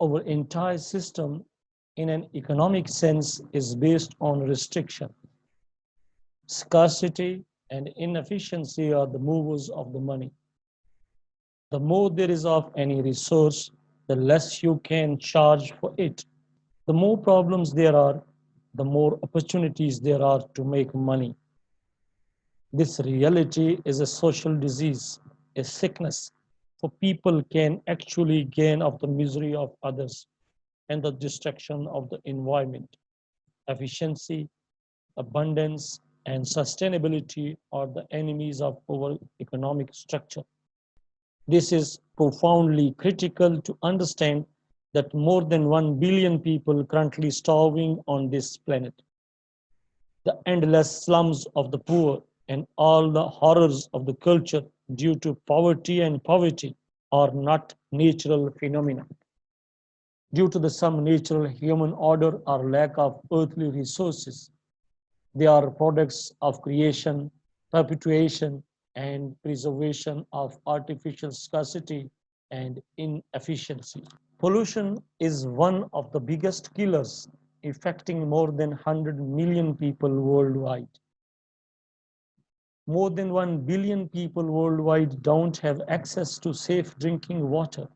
Our entire system, in an economic sense, is based on restriction. Scarcity and inefficiency are the movers of the money. The more there is of any resource, the less you can charge for it. The more problems there are, the more opportunities there are to make money. This reality is a social disease, a sickness, for people can actually gain of the misery of others and the destruction of the environment. Efficiency, abundance, and sustainability are the enemies of our economic structure. This is profoundly critical to understand that more than 1 billion people currently starving on this planet. The endless slums of the poor and all the horrors of the culture due to poverty are not natural phenomena. Due to the some natural human order or lack of earthly resources, they are products of creation, perpetuation, and preservation of artificial scarcity and inefficiency. Pollution is one of the biggest killers, affecting more than 100 million people worldwide. More than 1 billion people worldwide don't have access to safe drinking water.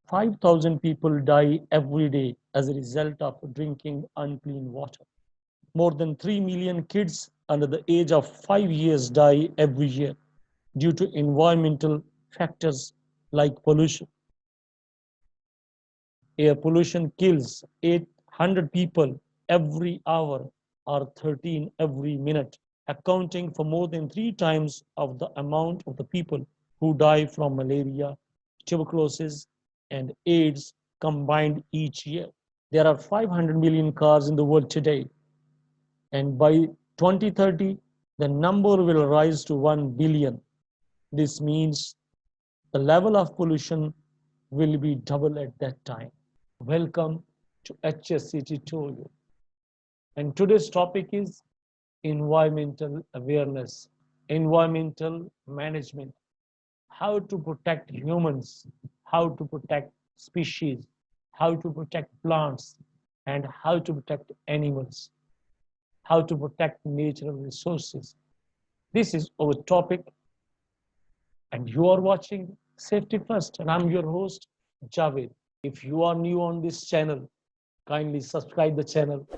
5,000 people die every day as a result of drinking unclean water. More than 3 million kids under the age of 5 years die every year due to environmental factors like pollution. Air pollution kills 800 people every hour or 13 every minute, accounting for more than 3 times of the amount of the people who die from malaria, tuberculosis, and AIDS combined each year. There are 500 million cars in the world today, and by 2030, the number will rise to 1 billion. This means the level of pollution will be double at that time. Welcome to HSC tutorial. And today's topic is environmental awareness, environmental management, how to protect humans, how to protect species, how to protect plants, and how to protect animals, how to protect natural resources. This is our topic, and you are watching Safety First, and I'm your host, Javed. If you are new on this channel, kindly subscribe the channel,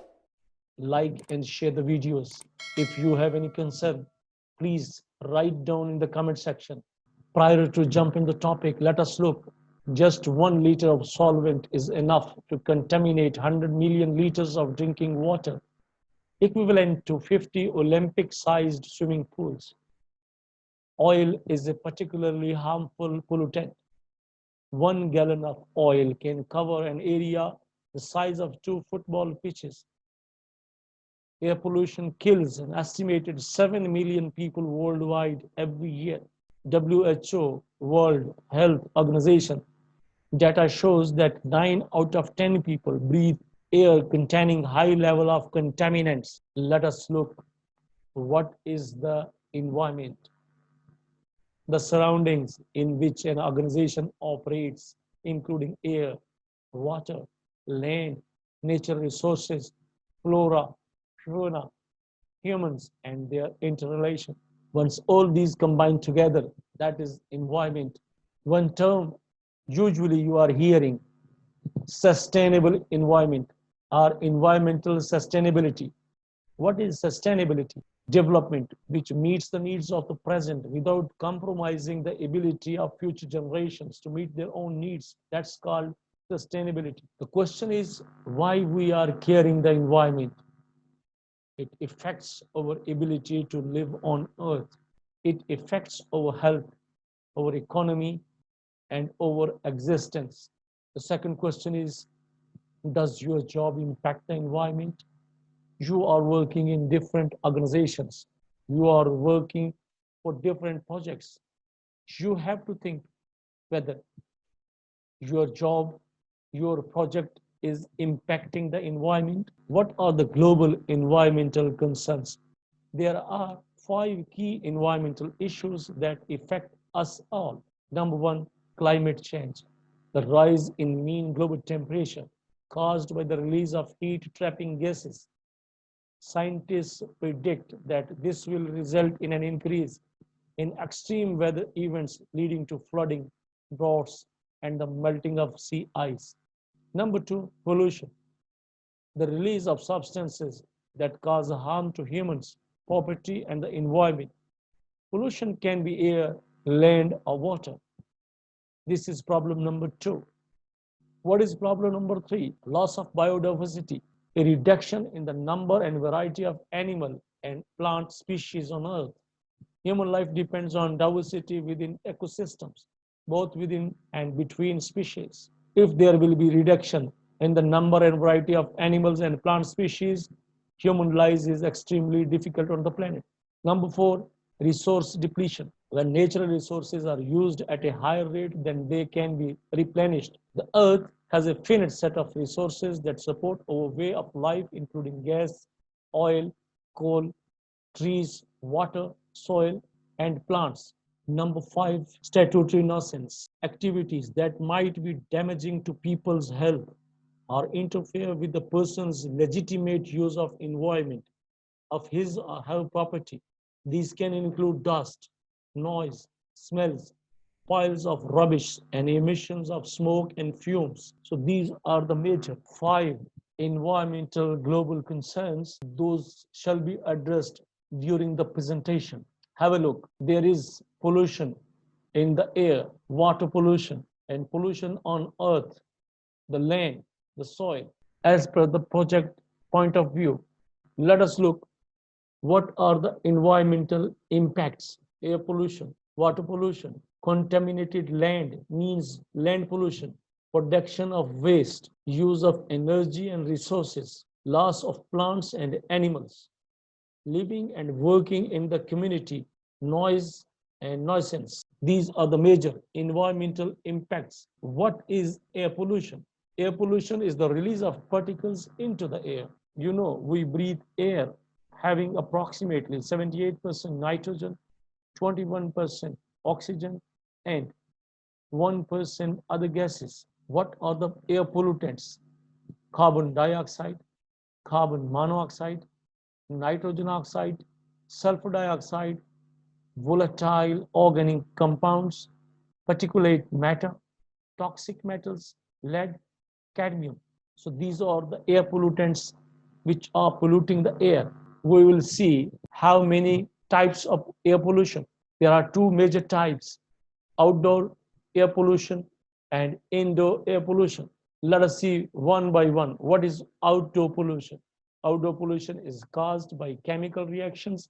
like and share the videos. If you have any concern, please write down in the comment section. Prior to jumping the topic, let us look. Just 1 liter of solvent is enough to contaminate 100 million liters of drinking water, equivalent to 50 Olympic-sized swimming pools. Oil is a particularly harmful pollutant. 1 gallon of oil can cover an area the size of 2 football pitches. Air pollution kills an estimated 7 million people worldwide every year. WHO, World Health Organization, data shows that 9 out of 10 people breathe air containing high level of contaminants. Let us look what is the environment, the surroundings in which an organization operates, including air, water, land, natural resources, flora, fauna, humans, and their interrelation. Once all these combine together, that is environment. One term usually you are hearing, sustainable environment or environmental sustainability. What is sustainability? Development which meets the needs of the present without compromising the ability of future generations to meet their own needs. That's called sustainability. The question is why we are caring the environment. It affects our ability to live on earth. It affects our health, our economy, and our existence. The second question is, does your job impact the environment? You are working in different organizations. You are working for different projects. You have to think whether your job, your project is impacting the environment. What are the global environmental concerns? There are 5 key environmental issues that affect us all. Number one, climate change. The rise in mean global temperature caused by the release of heat-trapping gases. Scientists predict that this will result in an increase in extreme weather events leading to flooding, droughts, and the melting of sea ice. Number two, pollution. The release of substances that cause harm to humans, property, and the environment. Pollution can be air, land, or water. This is problem number two. What is problem number three? Loss of biodiversity, a reduction in the number and variety of animal and plant species on Earth. Human life depends on diversity within ecosystems, both within and between species. If there will be reduction in the number and variety of animals and plant species, human life is extremely difficult on the planet. Number four, resource depletion. When natural resources are used at a higher rate than they can be replenished, the earth has a finite set of resources that support our way of life, including gas, oil, coal, trees, water, soil, and plants. Number five, statutory nonsense. Activities that might be damaging to people's health or interfere with the person's legitimate use of environment, of his or her property. These can include dust, noise, smells, piles of rubbish, and emissions of smoke and fumes. So these are the major five environmental global concerns. Those shall be addressed during the presentation. Have a look. There is pollution in the air, water pollution, and pollution on earth, the land, the soil. As per the project point of view, let us look what are the environmental impacts. Air pollution, water pollution, contaminated land means land pollution, production of waste, use of energy and resources, loss of plants and animals, living and working in the community, noise and nuisance. These are the major environmental impacts. What is air pollution? Air pollution is the release of particles into the air. You know, we breathe air having approximately 78% nitrogen, 21% oxygen, and 1% other gases. What are the air pollutants? Carbon dioxide, carbon monoxide, nitrogen oxide, sulfur dioxide, volatile organic compounds, particulate matter, toxic metals, lead, cadmium. So these are the air pollutants which are polluting the air. We will see how many types of air pollution. There are two major types: outdoor air pollution and indoor air pollution. Let us see one by one. What is outdoor pollution? Outdoor pollution is caused by chemical reactions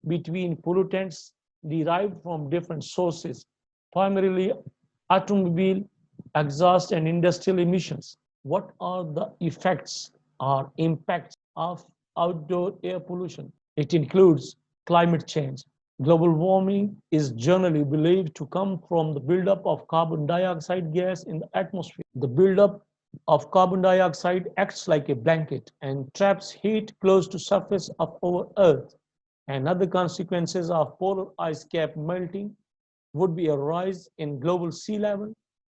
between pollutants derived from different sources, primarily automobile exhaust and industrial emissions. What are the effects or impacts of outdoor air pollution? It includes climate change. Global warming is generally believed to come from the buildup of carbon dioxide gas in the atmosphere. The buildup of carbon dioxide acts like a blanket and traps heat close to the surface of our Earth. And other consequences of polar ice cap melting would be a rise in global sea level,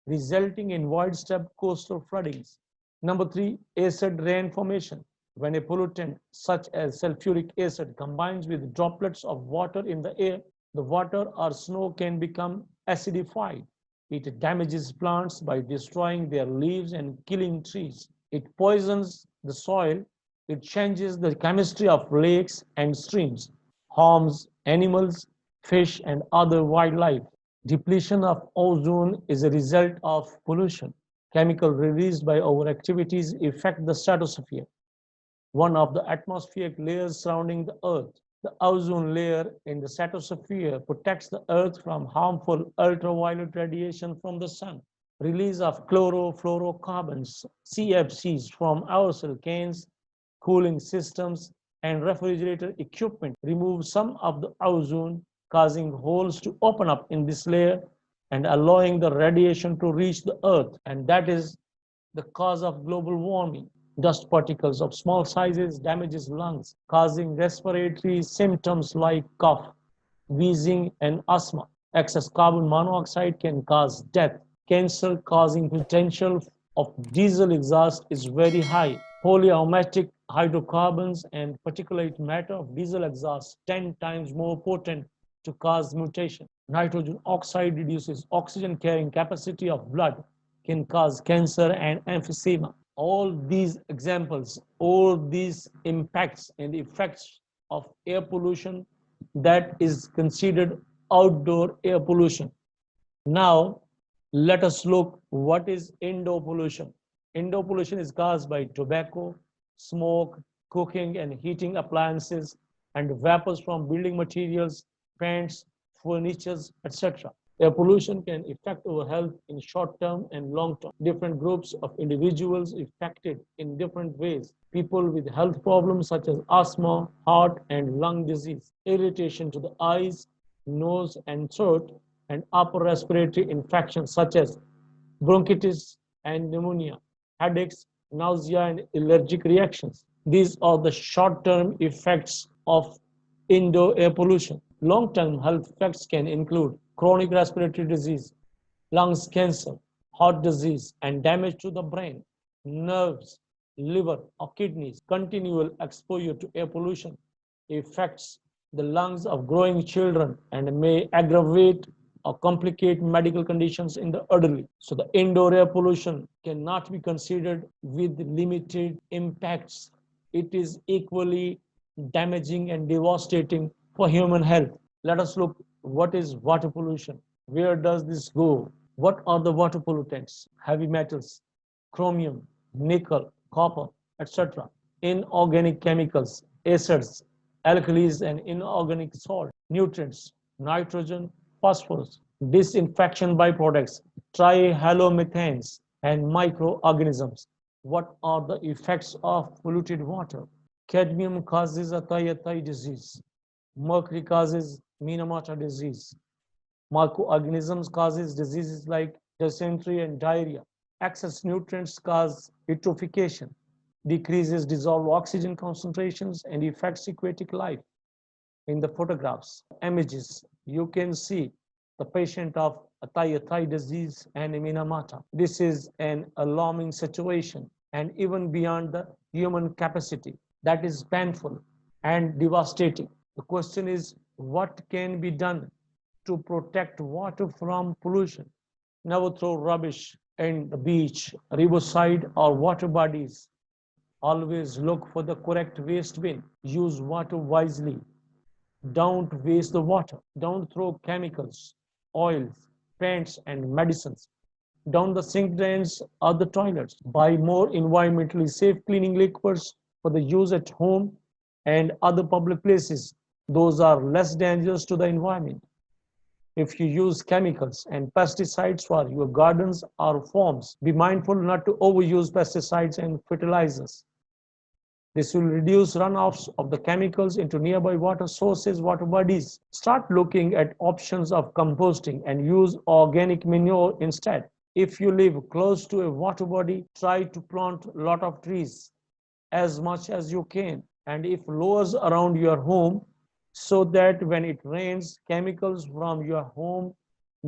resulting in widespread coastal floodings. Number three, acid rain formation. When a pollutant such as sulfuric acid combines with droplets of water in the air, the water or snow can become acidified. It damages plants by destroying their leaves and killing trees. It poisons the soil. It changes the chemistry of lakes and streams, harms animals, fish, and other wildlife. Depletion of ozone is a result of pollution. Chemicals released by our activities affect the stratosphere, one of the atmospheric layers surrounding the Earth. The ozone layer in the stratosphere protects the Earth from harmful ultraviolet radiation from the sun. Release of chlorofluorocarbons, CFCs, from our cans, cooling systems, and refrigerator equipment remove some of the ozone, causing holes to open up in this layer and allowing the radiation to reach the Earth. And that is the cause of global warming. Dust particles of small sizes damages lungs, causing respiratory symptoms like cough, wheezing, and asthma. Excess carbon monoxide can cause death. Cancer-causing potential of diesel exhaust is very high. Polyaromatic hydrocarbons and particulate matter of diesel exhaust 10 times more potent to cause mutation. Nitrogen oxide reduces oxygen carrying capacity of blood, can cause cancer and emphysema. All these examples, all these impacts and effects of air pollution that is considered outdoor air pollution. Now, let us look what is indoor pollution. Indoor pollution is caused by tobacco, smoke, cooking and heating appliances, and vapors from building materials, paints, furniture, etc. Air pollution can affect our health in short term and long term. Different groups of individuals affected in different ways. People with health problems such as asthma, heart and lung disease, irritation to the eyes, nose and throat, and upper respiratory infections such as bronchitis and pneumonia, headaches, nausea, and allergic reactions. These are the short term effects of indoor air pollution. Long term health effects can include chronic respiratory disease, lungs cancer, heart disease, and damage to the brain, nerves, liver, or kidneys. Continual exposure to air pollution affects the lungs of growing children and may aggravate or complicate medical conditions in the elderly. So the indoor air pollution cannot be considered with limited impacts. It is equally damaging and devastating for human health. Let us look what is water pollution. Where does this go? What are the water pollutants? Heavy metals, chromium, nickel, copper, etc. Inorganic chemicals, acids, alkalis and inorganic salt, nutrients, nitrogen, phosphorus, disinfection byproducts, trihalomethanes, and microorganisms. What are the effects of polluted water? Cadmium causes Atai disease. Mercury causes Minamata disease. Microorganisms causes diseases like dysentery and diarrhea. Excess nutrients cause eutrophication, decreases dissolved oxygen concentrations, and affects aquatic life. In the photographs, images, you can see the patient of Atai disease and Minamata. This is an alarming situation and even beyond the human capacity. That is painful and devastating. The question is, what can be done to protect water from pollution? Never throw rubbish in the beach, riverside, or water bodies. Always look for the correct waste bin. Use water wisely. Don't waste the water. Don't throw chemicals, oils, paints, and medicines down the sink drains or the toilets. Buy more environmentally safe cleaning liquids for the use at home and other public places. Those are less dangerous to the environment. If you use chemicals and pesticides for your gardens or farms, be mindful not to overuse pesticides and fertilizers. This will reduce runoffs of the chemicals into nearby water sources, water bodies. Start looking at options of composting and use organic manure instead. If you live close to a water body, try to plant a lot of trees as much as you can. And if lowers around your home, so that when it rains, chemicals from your home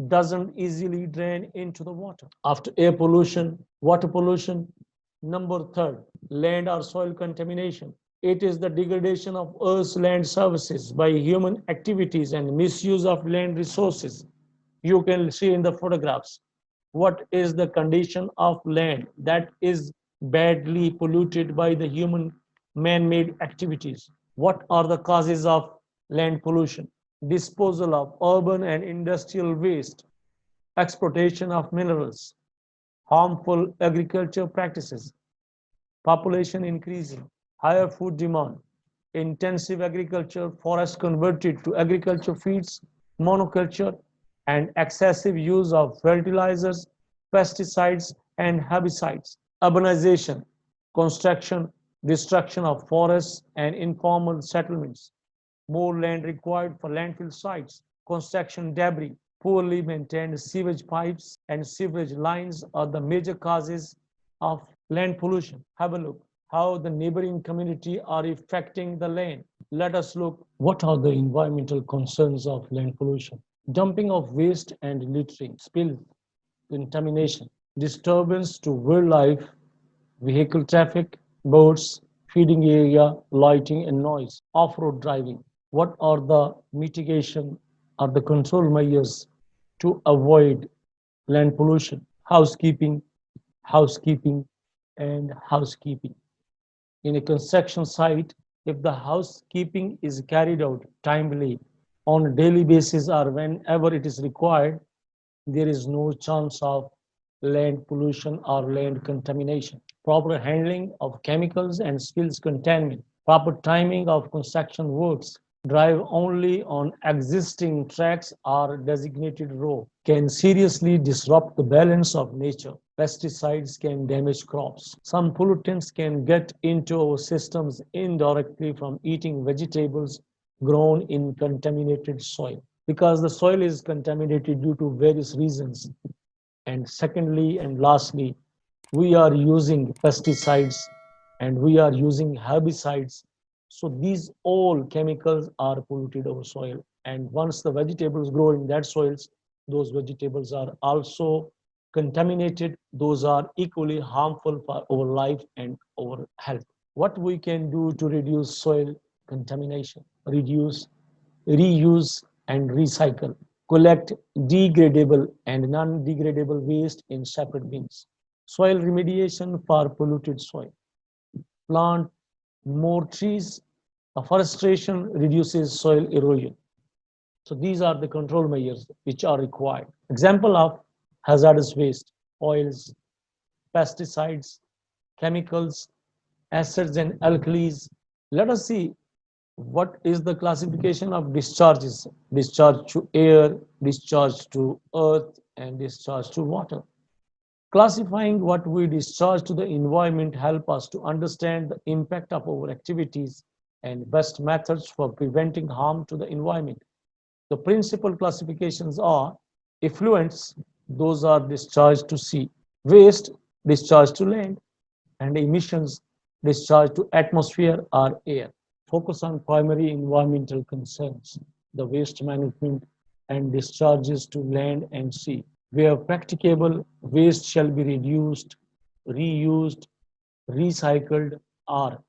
doesn't easily drain into the water. After air pollution, water pollution, number third, land or soil contamination. It is the degradation of Earth's land surfaces by human activities and misuse of land resources. You can see in the photographs what is the condition of land that is badly polluted by the human man-made activities. What are the causes of land pollution? Disposal of urban and industrial waste, exploitation of minerals, harmful agriculture practices, population increasing, higher food demand, intensive agriculture, forest converted to agriculture feeds, monoculture, and excessive use of fertilizers, pesticides, and herbicides. Urbanization, construction, destruction of forests, and informal settlements. More land required for landfill sites, construction debris, poorly maintained sewage pipes, and sewage lines are the major causes of land pollution. Have a look how the neighboring community are affecting the land. Let us look what are the environmental concerns of land pollution. Dumping of waste and littering, spills, contamination, disturbance to wildlife, vehicle traffic, boats, feeding area, lighting and noise, off-road driving. What are the mitigation or the control measures to avoid land pollution? Housekeeping, housekeeping, and housekeeping. In a construction site, if the housekeeping is carried out timely on a daily basis or whenever it is required, there is no chance of land pollution or land contamination. Proper handling of chemicals and spills containment, proper timing of construction works, drive only on existing tracks or designated road can seriously disrupt the balance of nature. Pesticides can damage crops. Some pollutants can get into our systems indirectly from eating vegetables grown in contaminated soil because the soil is contaminated due to various reasons. And secondly and lastly, we are using pesticides and we are using herbicides. So these all chemicals are polluted our soil. And once the vegetables grow in that soils, those vegetables are also contaminated. Those are equally harmful for our life and our health. What we can do to reduce soil contamination? Reduce, reuse, and recycle. Collect degradable and non-degradable waste in separate bins. Soil remediation for polluted soil. Plant more trees. Afforestation reduces soil erosion. So these are the control measures which are required. Example of hazardous waste, oils, pesticides, chemicals, acids and alkalis. Let us see what is the classification of discharges. Discharge to air, discharge to earth, and discharge to water. Classifying what we discharge to the environment help us to understand the impact of our activities and best methods for preventing harm to the environment. The principal classifications are effluents, those are discharged to sea, waste, discharged to land, and emissions, discharged to atmosphere or air. Focus on primary environmental concerns, the waste management and discharges to land and sea. Where practicable, waste shall be reduced, reused, recycled, or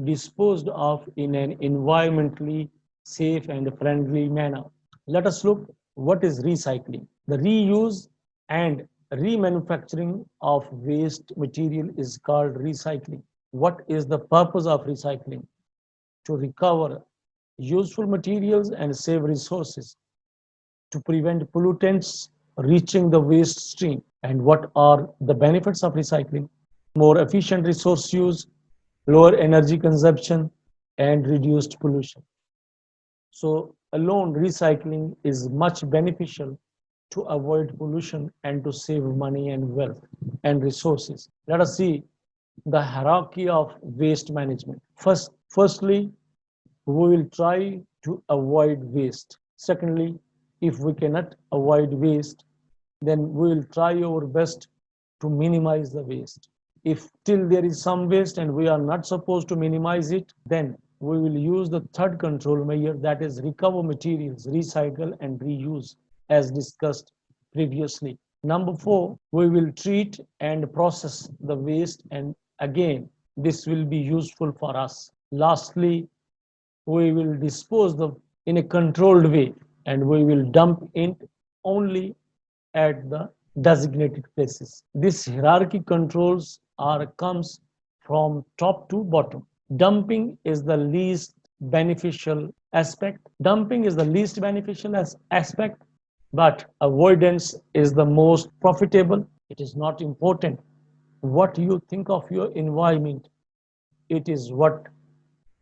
disposed of in an environmentally safe and friendly manner. Let us look what is recycling. The reuse and remanufacturing of waste material is called recycling. What is the purpose of recycling? To recover useful materials and save resources, to prevent pollutants reaching the waste stream. And what are the benefits of recycling? More efficient resource use, lower energy consumption, and reduced pollution. So alone recycling is much beneficial to avoid pollution and to save money and wealth and resources. Let us see the hierarchy of waste management. Firstly, we will try to avoid waste. Secondly, if we cannot avoid waste, then we will try our best to minimize the waste. If still there is some waste and we are not supposed to minimize it, then we will use the third control measure, that is recover materials, recycle and reuse, as discussed previously. Number 4, we will treat and process the waste, and again, this will be useful for us. Lastly, we will dispose them in a controlled way and we will dump it only at the designated places. This hierarchy controls are comes from top to bottom. Dumping is the least beneficial aspect. Dumping is the least beneficial aspect, but avoidance is the most profitable. It is not important what you think of your environment. It is what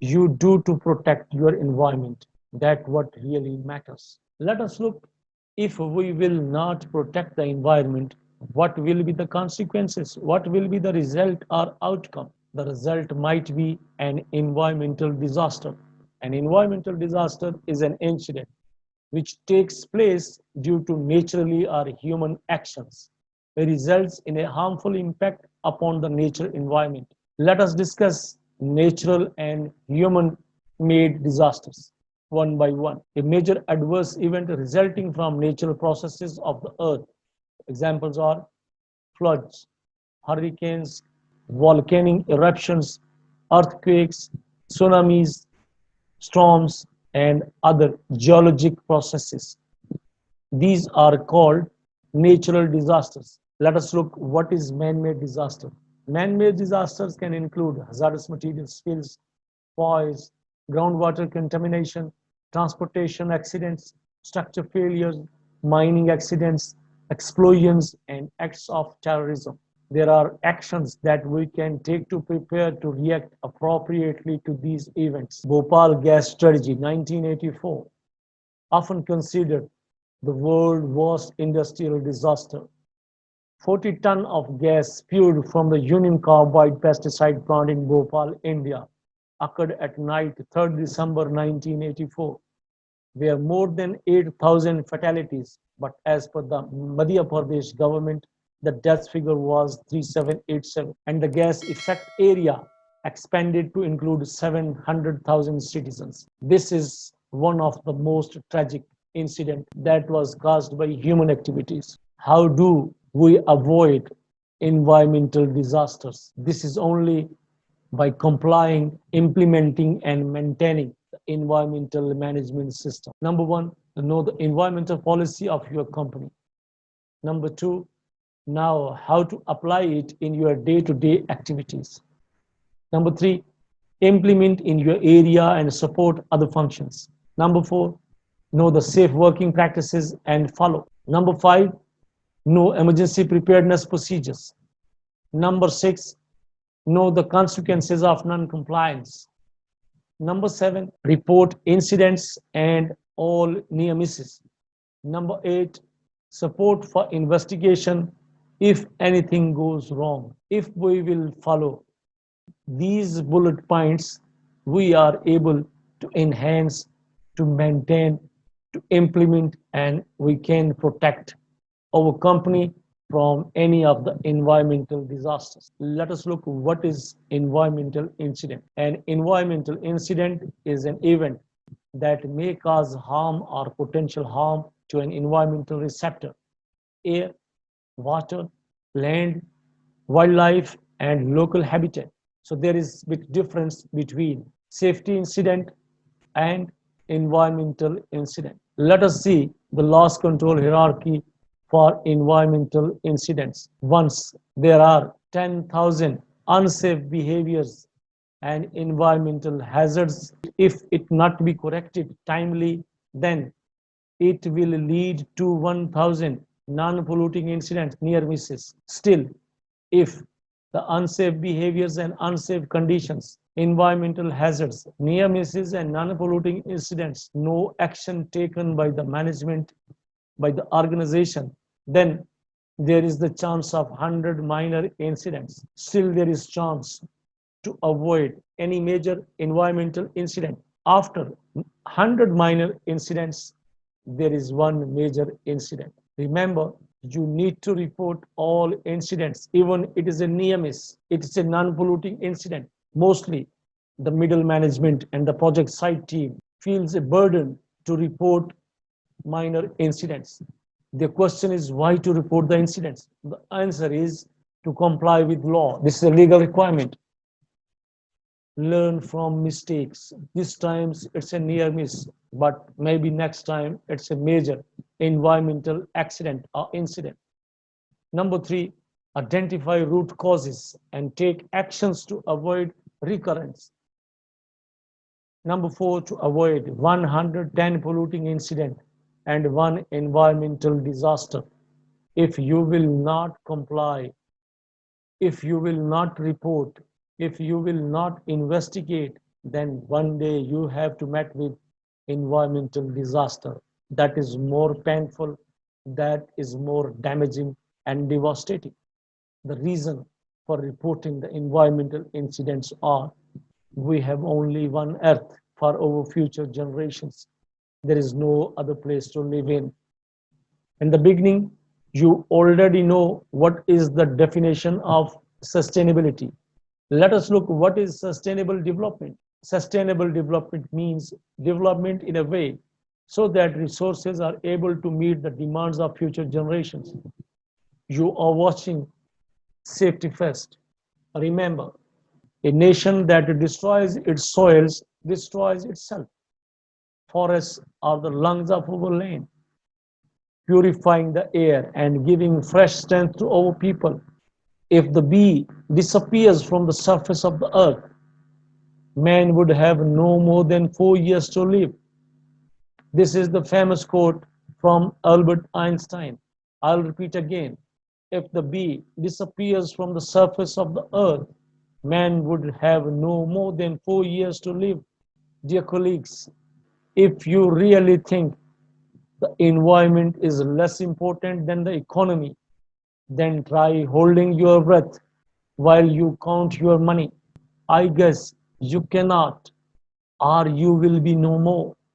you do to protect your environment. That what really matters. Let us look, if we will not protect the environment, what will be the consequences? What will be the result or outcome? The result might be an environmental disaster. An environmental disaster is an incident which takes place due to naturally or human actions. It results in a harmful impact upon the nature environment. Let us discuss natural and human made disasters one by one. A major adverse event resulting from natural processes of the earth Examples are floods, hurricanes, volcanic eruptions, earthquakes, tsunamis, storms, and other geologic processes. These are called natural disasters. Let us look what is man-made disaster. Man-made disasters can include hazardous material spills, fires, groundwater contamination, transportation accidents, structure failures, mining accidents, explosions, and acts of terrorism. There are actions that we can take to prepare to react appropriately to these events. Bhopal Gas Strategy 1984, often considered the world's worst industrial disaster. 40 tons of gas spewed from the Union Carbide pesticide plant in Bhopal, India, occurred at night 3rd December 1984, where more than 8,000 fatalities, but as per the Madhya Pradesh government, the death figure was 3787, and the gas effect area expanded to include 700,000 citizens. This is one of the most tragic incidents that was caused by human activities. How do we avoid environmental disasters? This is only by complying, implementing, and maintaining the environmental management system. Number one, know the environmental policy of your company. Number two, now how to apply it in your day-to-day activities. Number three, implement in your area and support other functions. Number four, know the safe working practices and follow. Number five, know emergency preparedness procedures. Number six, know the consequences of non-compliance. Number seven, report incidents and all near misses. Number eight, support for investigation if anything goes wrong. If we will follow these bullet points, we are able to enhance, to maintain, to implement, and we can protect our company from any of the environmental disasters. Let us look what is environmental incident. An environmental incident is an event that may cause harm or potential harm to an environmental receptor, air, water, land, wildlife, and local habitat. So there is a big difference between safety incident and environmental incident. Let us see the loss control hierarchy for environmental incidents. Once there are 10,000 unsafe behaviors and environmental hazards, if it not be corrected timely, then it will lead to 1,000 non-polluting incidents, near misses. Still, if the unsafe behaviors and unsafe conditions, environmental hazards, near misses, and non-polluting incidents, no action taken by the management, by the organization, then there is the chance of 100 minor incidents. Still, there is chance to avoid any major environmental incident. After 100 minor incidents, there is one major incident. Remember, you need to report all incidents, even it is a near miss, it is a non-polluting incident. Mostly, the middle management and the project site team feels a burden to report minor incidents. The question is why to report the incidents? The answer is to comply with law. This is a legal requirement. Learn from mistakes. This time it's a near miss, but maybe next time it's a major environmental accident or incident. Number three, identify root causes and take actions to avoid recurrence. Number four, to avoid 110 polluting incident and one environmental disaster. If you will not comply, if you will not report, if you will not investigate, then one day you have to meet with environmental disaster. That is more painful, that is more damaging and devastating. The reason for reporting the environmental incidents are we have only one earth for our future generations. There is no other place to live in. In the beginning, you already know what is the definition of sustainability. Let us look what is sustainable development. Sustainable development means development in a way so that resources are able to meet the demands of future generations. You are watching Safety First. Remember, a nation that destroys its soils destroys itself. Forests are the lungs of our land, purifying the air and giving fresh strength to our people. If the bee disappears from the surface of the earth, man would have no more than 4 years to live. This is the famous quote from Albert Einstein. I'll repeat again. If the bee disappears from the surface of the earth, man would have no more than 4 years to live. Dear colleagues, if you really think the environment is less important than the economy, then try holding your breath while you count your money. I guess you cannot, or you will be no more.